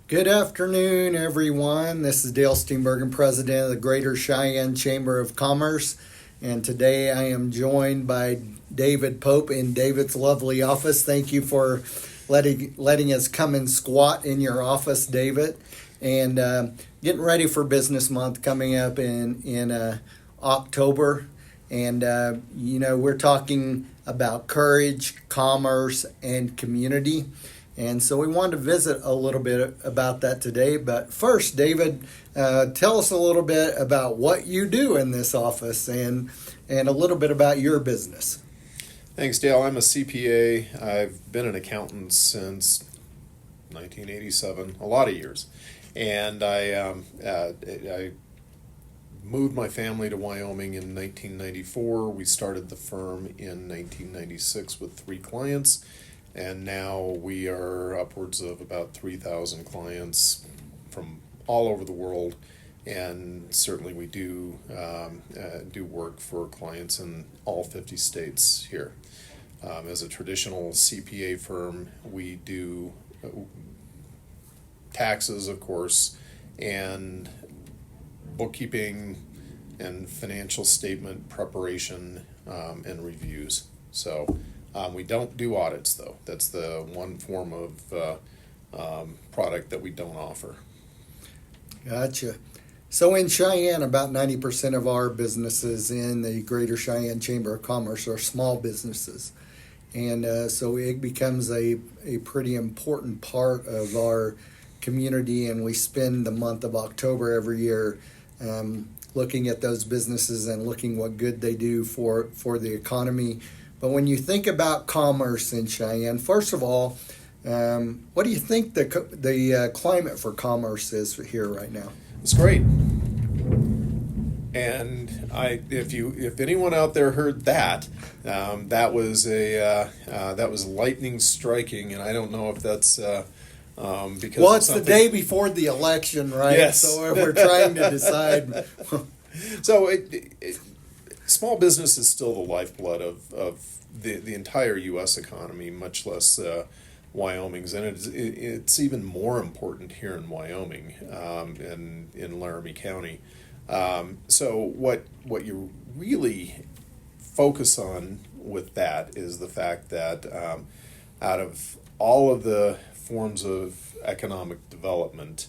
Good afternoon, everyone. This is Dale Steenbergen, President of the Greater Cheyenne Chamber of Commerce, and today I am joined by David Pope in David's lovely office. Thank you for letting us come and squat in your office, David. And getting ready for Business Month coming up in October, and we're talking about courage, commerce, and community. And so we wanted to visit a little bit about that today. But first, David, tell us a little bit about what you do in this office and a little bit about your business. Thanks, Dale. I'm a CPA. I've been an accountant since 1987, a lot of years. And I moved my family to Wyoming in 1994. We started the firm in 1996 with 3 clients. And now we are upwards of about 3,000 clients from all over the world, and certainly we do work for clients in all 50 states here. As a traditional CPA firm, we do taxes, of course, and bookkeeping and financial statement preparation and reviews. So. We don't do audits, though. That's the one form of product that we don't offer. Gotcha. So in Cheyenne, about 90% of our businesses in the Greater Cheyenne Chamber of Commerce are small businesses. And so it becomes a pretty important part of our community, and we spend the month of October every year looking at those businesses and looking what good they do for the economy. But when you think about commerce in Cheyenne, first of all, what do you think the climate for commerce is here right now? It's great. And if anyone out there heard that, that was lightning striking, and I don't know if that's because. Well, it's the day before the election, right? Yes. So we're trying to decide. So small business is still the lifeblood of the entire U.S. economy, much less Wyoming's, and it's even more important here in Wyoming and in Laramie County. So what you really focus on with that is the fact that out of all of the forms of economic development,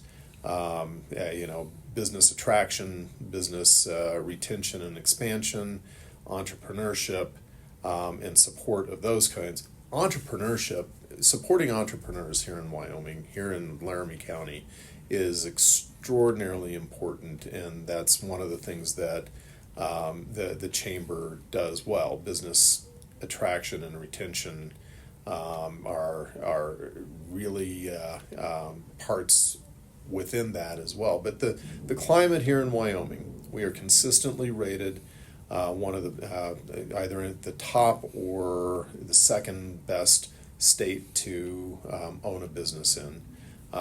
business attraction, business retention and expansion, entrepreneurship, and support of those kinds. Supporting entrepreneurs here in Wyoming, here in Laramie County, is extraordinarily important, and that's one of the things that the chamber does well. Business attraction and retention are really parts within that as well. But the climate here in Wyoming, we are consistently rated one of the either at the top or the second best state to own a business in.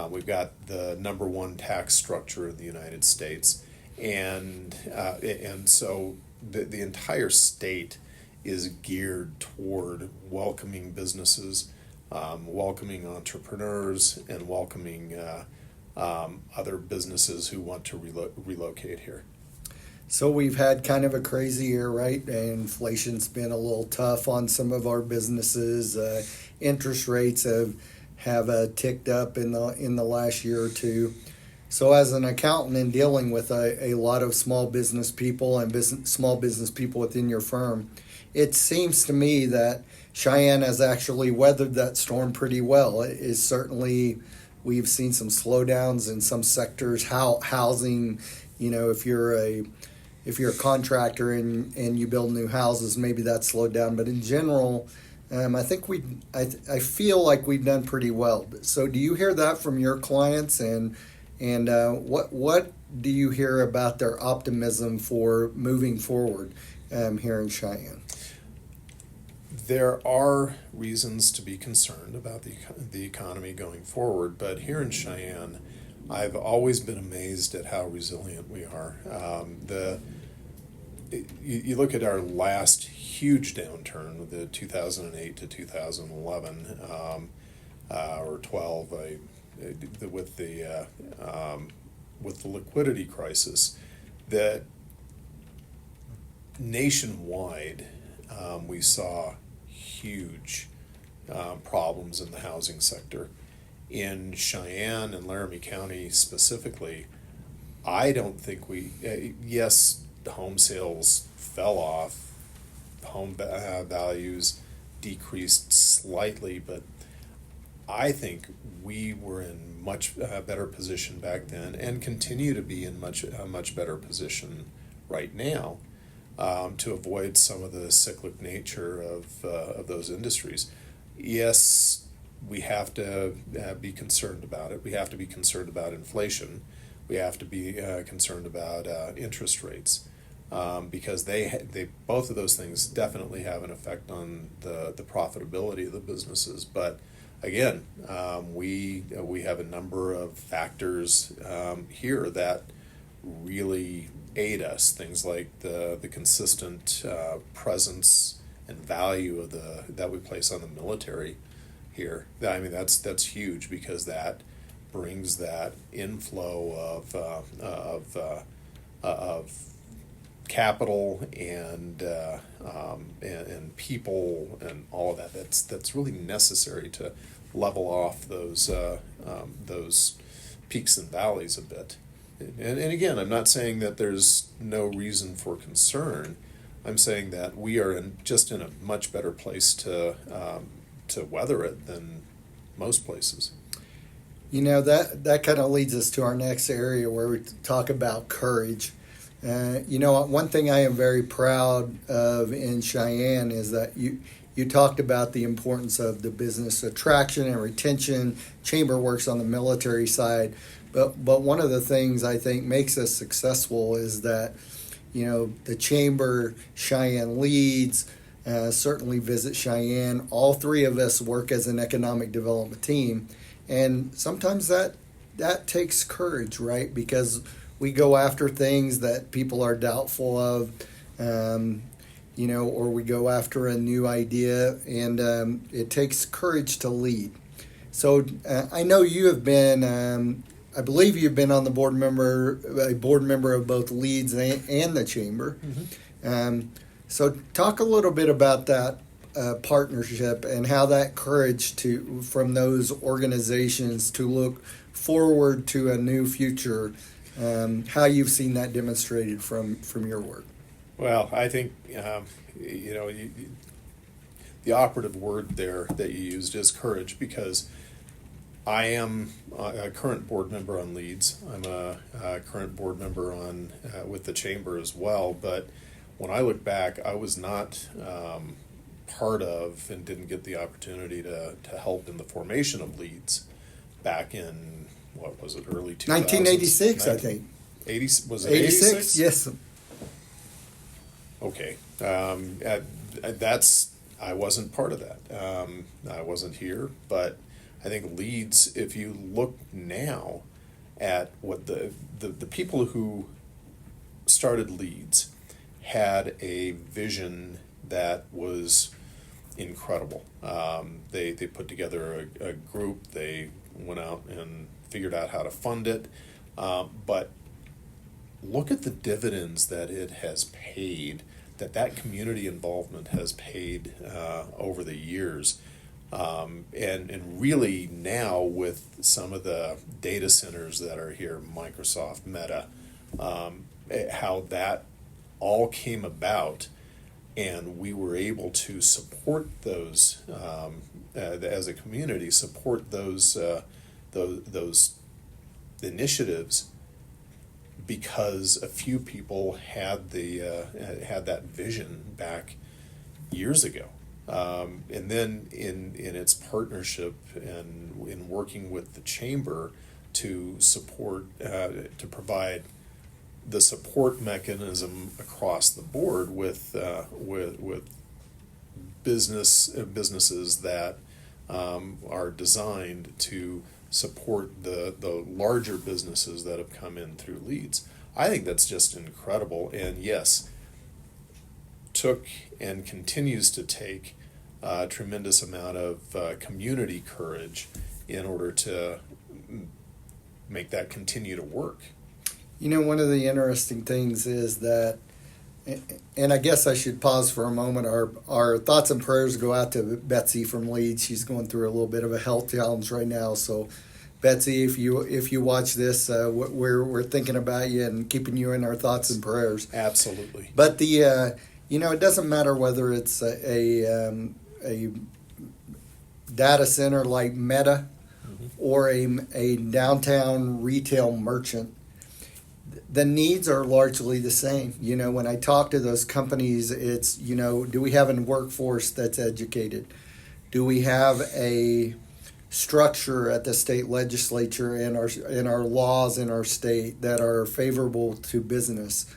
We've got the number 1 tax structure in the United States, and so the entire state is geared toward welcoming businesses, welcoming entrepreneurs, and welcoming other businesses who want to relocate here. So we've had kind of a crazy year, right? Inflation's been a little tough on some of our businesses. Interest rates have ticked up in the last year or two. So as an accountant and dealing with a lot of small business people and small business people within your firm, it seems to me that Cheyenne has actually weathered that storm pretty well. It is certainly, we've seen some slowdowns in some sectors. Housing, if you're a contractor and you build new houses, maybe that's slowed down. But in general, I think I feel like we've done pretty well. So do you hear that from your clients, and what do you hear about their optimism for moving forward here in Cheyenne? There are reasons to be concerned about the economy going forward, but here in Cheyenne, I've always been amazed at how resilient we are. You look at our last huge downturn, the 2008 to 2011 or 12. with the with the liquidity crisis, that nationwide we saw huge problems in the housing sector. In Cheyenne and Laramie County specifically, I don't think yes, the home sales fell off, values decreased slightly, but I think we were in much better position back then, and continue to be in a much better position right now, to avoid some of the cyclic nature of those industries. Yes, we have to be concerned about it. We have to be concerned about inflation. We have to be concerned about interest rates, because they both of those things definitely have an effect on the profitability of the businesses. But again, we have a number of factors here that really aid us. Things like the consistent presence and value of that we place on the military here. I mean, that's huge, because that brings that inflow of capital and people and all of that. That's really necessary to level off those peaks and valleys a bit. And again, I'm not saying that there's no reason for concern. I'm saying that we are in a much better place to weather it than most places. You know, that kind of leads us to our next area where we talk about courage. You know, one thing I am very proud of in Cheyenne is that you talked about the importance of the business attraction and retention. Chamber works on the military side, but one of the things I think makes us successful is that, you know, the Chamber, Cheyenne Leads, certainly Visit Cheyenne. All three of us work as an economic development team, and sometimes that takes courage, right? Because we go after things that people are doubtful of, you know, or we go after a new idea, and it takes courage to lead. So I know you have been, I believe you've been on a board member of both Leads and the Chamber. Mm-hmm. So talk a little bit about that partnership and how that courage from those organizations to look forward to a new future, how you've seen that demonstrated from your work. Well, I think, you know, the operative word there that you used is courage, because I am a current board member on Leads. I'm a current board member on with the Chamber as well. But when I look back, I was not part of and didn't get the opportunity to help in the formation of Leads back in, what was it, early 2000s? 1986, I think. 80, was it 86? Yes. Okay. I wasn't part of that. I wasn't here, but I think Leads, if you look now at what the people who started Leads had a vision that was incredible. They put together a group. They went out and figured out how to fund it. But look at the dividends that it has paid, that community involvement has paid over the years. And really now with some of the data centers that are here, Microsoft, Meta, how that all came about, and we were able to support those as a community, support those initiatives, because a few people had had that vision back years ago. And then in its partnership and in working with the Chamber to support, to provide the support mechanism across the board with businesses that are designed to support the larger businesses that have come in through Leads. I think that's just incredible, and yes, took and continues to take a tremendous amount of community courage in order to make that continue to work. You know, one of the interesting things is that, and I guess I should pause for a moment. Our thoughts and prayers go out to Betsy from Leeds. She's going through a little bit of a health challenge right now. So, Betsy, if you watch this, we're thinking about you and keeping you in our thoughts and prayers. Absolutely. But it doesn't matter whether it's a data center like Meta or a downtown retail merchant. The needs are largely the same. You know, when I talk to those companies, it's, do we have a workforce that's educated? Do we have a structure at the state legislature and our laws in our state that are favorable to business?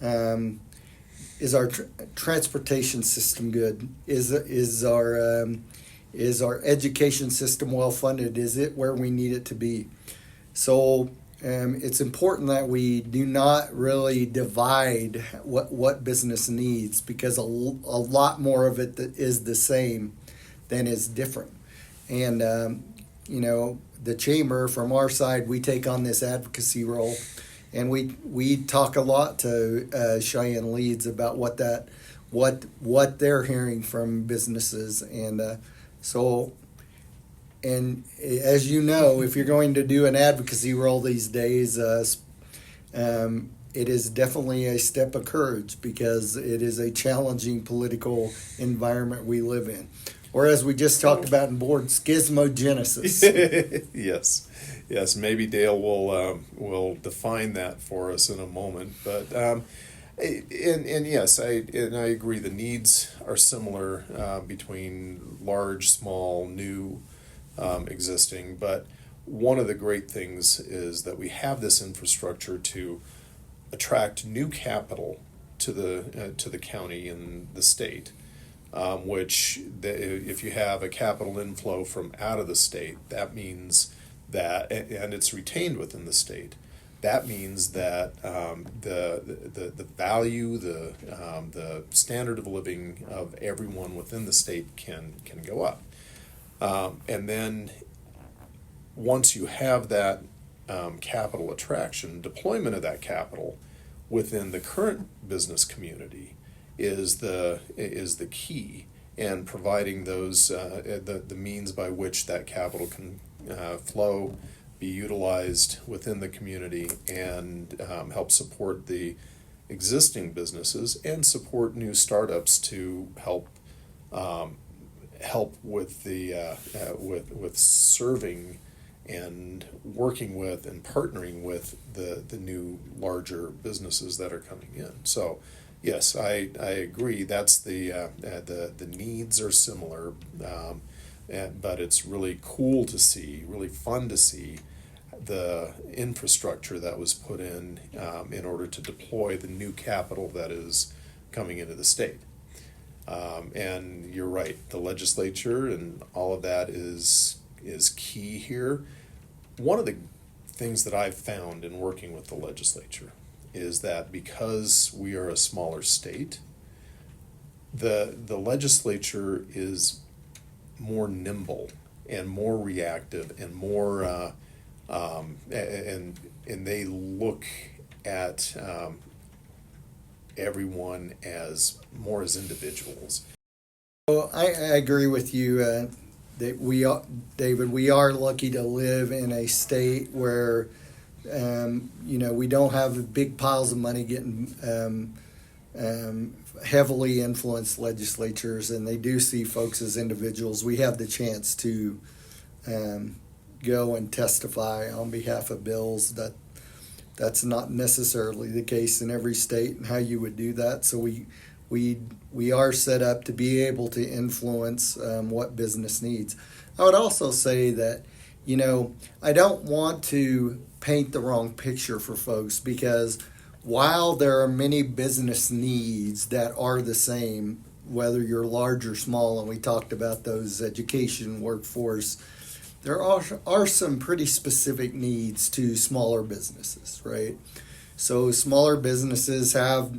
Is our transportation system good? Is our education system well funded? Is it where we need it to be? So it's important that we do not really divide what business needs, because a lot more of it is the same than is different. And the chamber, from our side, we take on this advocacy role, and we talk a lot to Cheyenne Leeds about what they're hearing from businesses, and and as you know, if you're going to do an advocacy role these days, it is definitely a step of courage, because it is a challenging political environment we live in. Or as we just talked about in board, schismogenesis. Yes. Maybe Dale will define that for us in a moment. But and yes, I agree. The needs are similar between large, small, new, existing. But one of the great things is that we have this infrastructure to attract new capital to the county and the state. If you have a capital inflow from out of the state, that means that, and it's retained within the state, that means that the value, the standard of living of everyone within the state can go up. And then once you have that capital attraction, deployment of that capital within the current business community is the key, and providing those the means by which that capital can flow, be utilized within the community, and help support the existing businesses and support new startups to help with the with serving and working with and partnering with the new larger businesses that are coming in. So yes, I agree. That's the needs are similar, but it's really cool to see, really fun to see the infrastructure that was put in order to deploy the new capital that is coming into the state. And you're right, the legislature and all of that is key here. One of the things that I've found in working with the legislature is that because we are a smaller state, the legislature is more nimble and more reactive and more and they look at everyone as more as individuals. Well, I agree with you that David, we are lucky to live in a state where we don't have big piles of money getting heavily influenced legislatures, and they do see folks as individuals. We have the chance to go and testify on behalf of bills. That's not necessarily the case in every state, and how you would do that. So we are set up to be able to influence what business needs. I would also say that, I don't want to paint the wrong picture for folks, because while there are many business needs that are the same, whether you're large or small, and we talked about those education, workforce, there are some pretty specific needs to smaller businesses, right? So smaller businesses have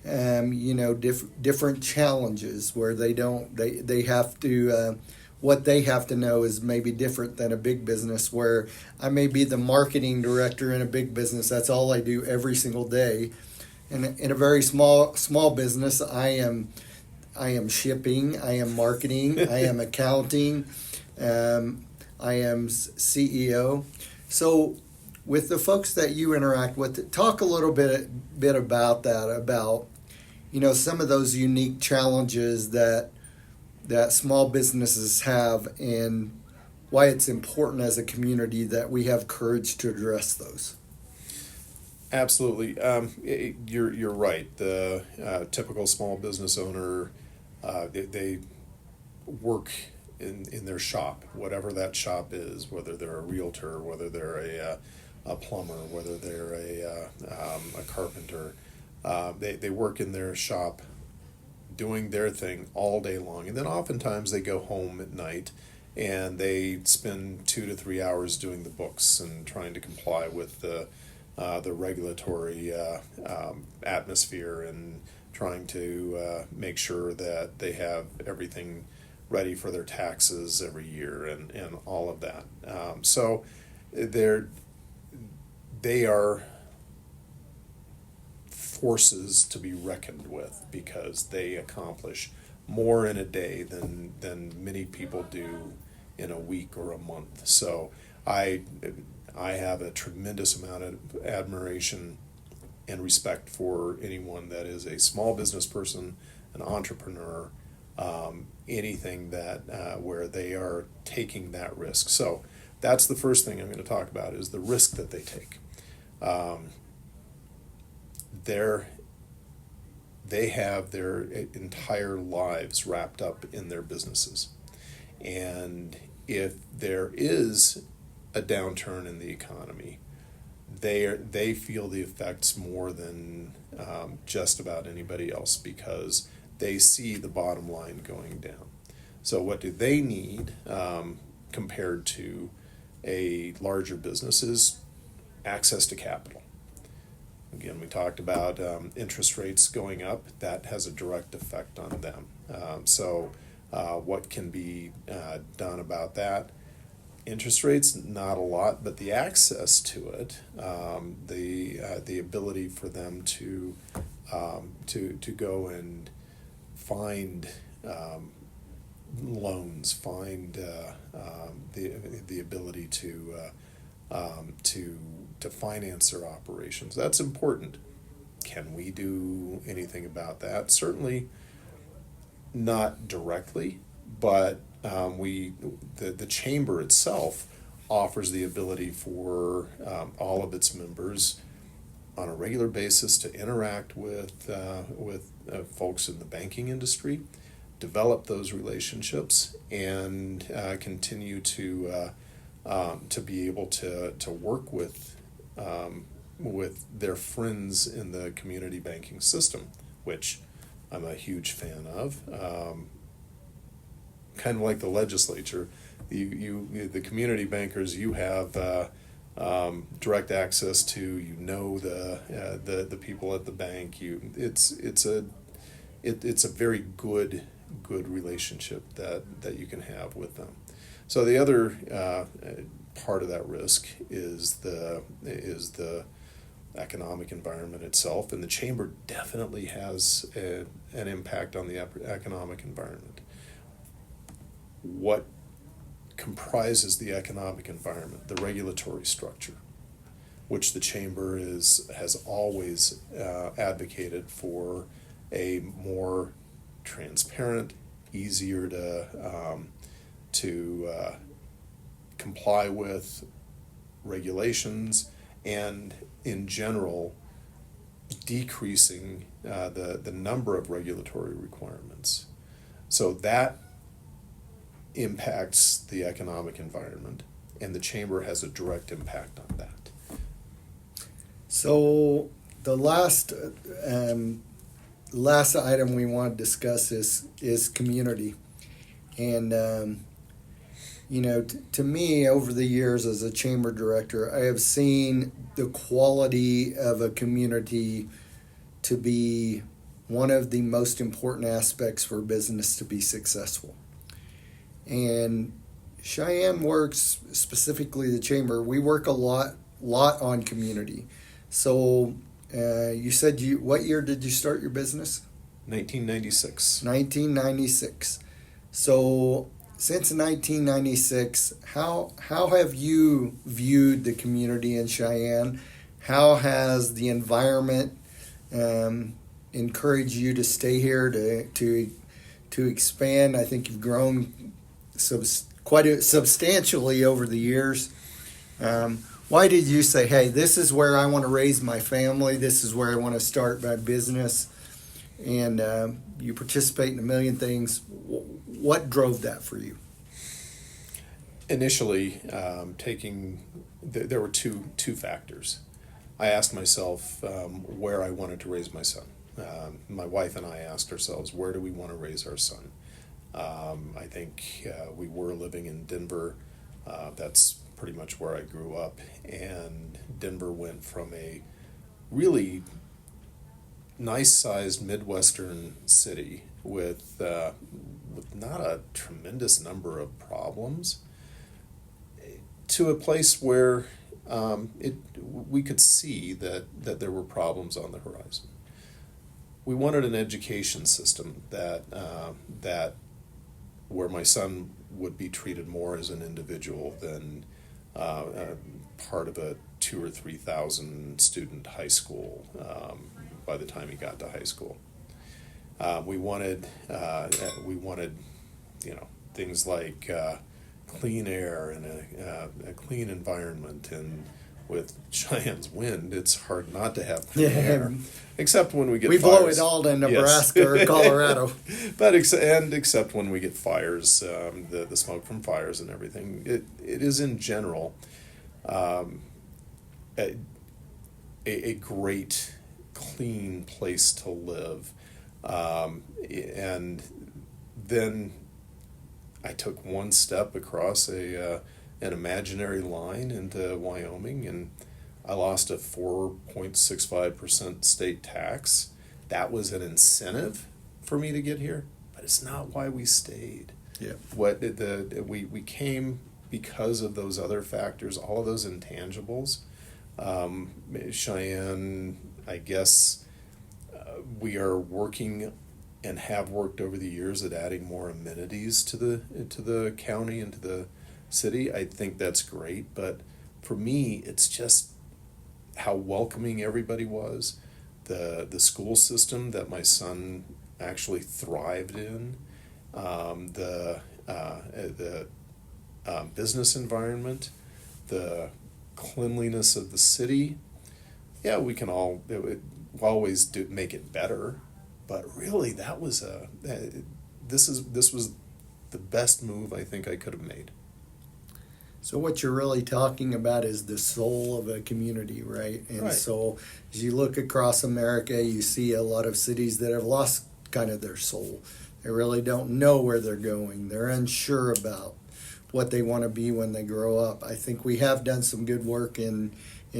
different challenges where they have to what they have to know is maybe different than a big business where I may be the marketing director in a big business. That's all I do every single day. And in a very small business, I am shipping, I am marketing, I am accounting, I am CEO. So with the folks that you interact with, talk a little bit about that, about some of those unique challenges that small businesses have, and why it's important as a community that we have courage to address those. Absolutely. You're right. The typical small business owner, they work in their shop, whatever that shop is, whether they're a realtor, whether they're a plumber, whether they're a carpenter. They work in their shop doing their thing all day long. And then oftentimes they go home at night and they spend 2 to 3 hours doing the books and trying to comply with the regulatory atmosphere, and trying to make sure that they have everything ready for their taxes every year and all of that. So they are forces to be reckoned with, because they accomplish more in a day than many people do in a week or a month. So I have a tremendous amount of admiration and respect for anyone that is a small business person, an entrepreneur, anything that where they are taking that risk. So that's the first thing I'm going to talk about, is the risk that they take. They have their entire lives wrapped up in their businesses, and if there is a downturn in the economy, they feel the effects more than just about anybody else, because they see the bottom line going down. So what do they need compared to a larger business is access to capital. Again, we talked about interest rates going up. That has a direct effect on them. So what can be done about that? Interest rates, not a lot, but the access to it, the ability for them to go and find loans, find the ability to finance their operations. That's important. Can we do anything about that? Certainly not directly, but the chamber itself offers the ability for all of its members on a regular basis to interact with folks in the banking industry, develop those relationships, and continue to be able to work with their friends in the community banking system, which I'm a huge fan of. Kind of like the legislature, the community bankers, you have direct access to, the people at the bank. It's a very good relationship that you can have with them. So the other part of that risk is the economic environment itself, and the chamber definitely has an impact on the economic environment. What comprises the economic environment? The regulatory structure, which the chamber has always advocated for a more transparent, easier to comply with regulations, and in general decreasing the number of regulatory requirements. So that impacts the economic environment, and the chamber has a direct impact on that. So the last item we want to discuss is community. And to me, over the years as a chamber director, I have seen the quality of a community to be one of the most important aspects for business to be successful. And Cheyenne works, specifically the chamber. We work a lot on community. So you said what year did you start your business? 1996. 1996. So since 1996, how have you viewed the community in Cheyenne? How has the environment encouraged you to stay here to expand? I think you've grown quite substantially over the years. Why did you say, hey, this is where I want to raise my family, this is where I want to start my business, and you participate in a million things? What drove that for you? Initially, there were two factors. I asked myself where I wanted to raise my son. My wife and I asked ourselves, where do we want to raise our son? I think we were living in Denver. That's pretty much where I grew up. And Denver went from a really nice-sized Midwestern city with not a tremendous number of problems to a place where we could see that there were problems on the horizon. We wanted an education system that where my son would be treated more as an individual than part of a 2,000 or 3,000 student high school by the time he got to high school. We wanted things like clean air and a clean environment, and with Cheyenne's wind, it's hard not to have clean air. Except when we get we fires. blow it all to Nebraska yes. or Colorado. But except when we get fires, the smoke from fires and everything. It is in general a great, clean place to live. And then I took one step across an imaginary line into Wyoming, and I lost a 4.65% state tax. That was an incentive for me to get here, but it's not why we stayed. Yeah. We came because of those other factors, all of those intangibles. Cheyenne, I guess, we are working and have worked over the years at adding more amenities to the county and to the city. I think that's great, but for me, it's just how welcoming everybody was, the school system that my son actually thrived in, the business environment, the cleanliness of the city. Yeah, we can always make it better, but really that was this was the best move I think I could have made. So what you're really talking about is the soul of a community, right? And right. So as you look across America, you see a lot of cities that have lost kind of their soul. They really don't know where they're going. They're unsure about what they want to be when they grow up. I think we have done some good work in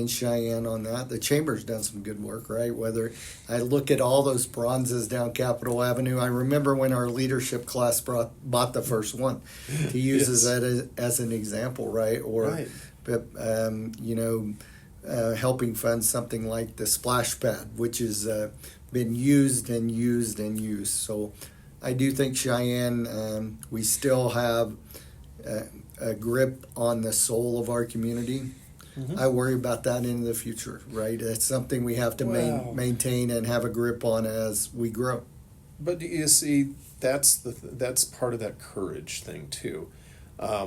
Cheyenne on that. The Chamber's done some good work, right? Whether I look at all those bronzes down Capitol Avenue, I remember when our leadership class bought the first one to use yes. as an example, right? Or, right. Helping fund something like the splash pad, which has been used and used and used. So I do think Cheyenne, we still have a grip on the soul of our community. Mm-hmm. I worry about that in the future, right? It's something we have to maintain and have a grip on as we grow. But you see, that's part of that courage thing too. I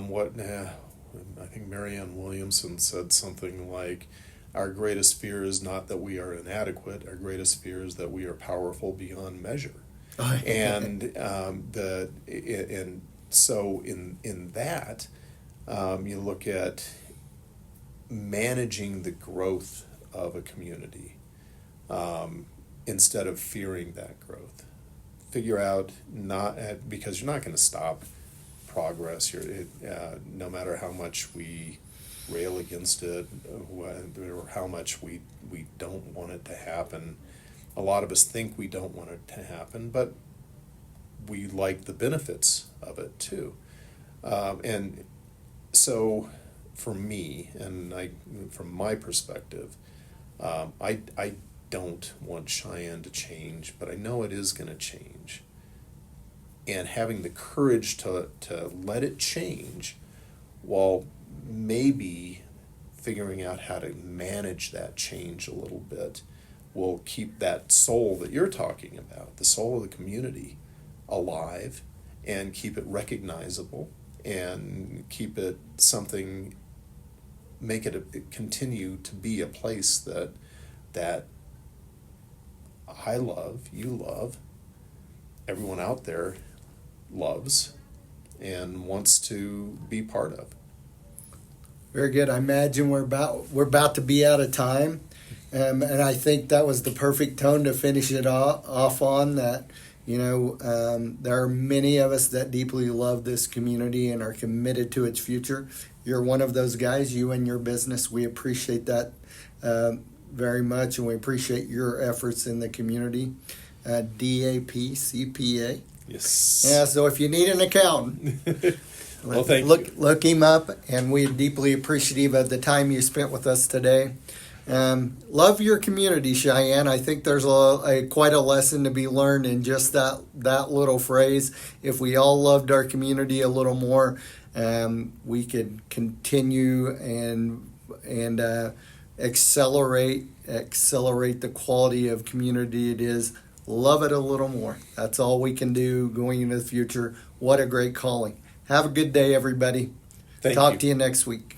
think Marianne Williamson said something like, "Our greatest fear is not that we are inadequate. Our greatest fear is that we are powerful beyond measure." And so in that, you look at managing the growth of a community instead of fearing that growth. Figure out because you're not going to stop progress. No matter how much we rail against it or how much we don't want it to happen. A lot of us think we don't want it to happen, but we like the benefits of it too. And so for me, and from my perspective, I don't want Cheyenne to change, but I know it is going to change. And having the courage to let it change while maybe figuring out how to manage that change a little bit will keep that soul that you're talking about, the soul of the community, alive, and keep it recognizable, and keep it something, make it continue to be a place that I love, you love, everyone out there loves, and wants to be part of. Very good. I imagine we're about to be out of time, and I think that was the perfect tone to finish it off on. That there are many of us that deeply love this community and are committed to its future. You're one of those guys. You and your business. We appreciate that very much, and we appreciate your efforts in the community. DAP CPA. Yes. Yeah. So if you need an accountant. Well, thank you. Look him up, and we're deeply appreciative of the time you spent with us today. Love your community, Cheyenne. I think there's quite a lesson to be learned in just that little phrase. If we all loved our community a little more, we could continue and accelerate the quality of community it is. Love it a little more. That's all we can do going into the future. What a great calling. Have a good day, everybody. Thank Talk you. to you next week.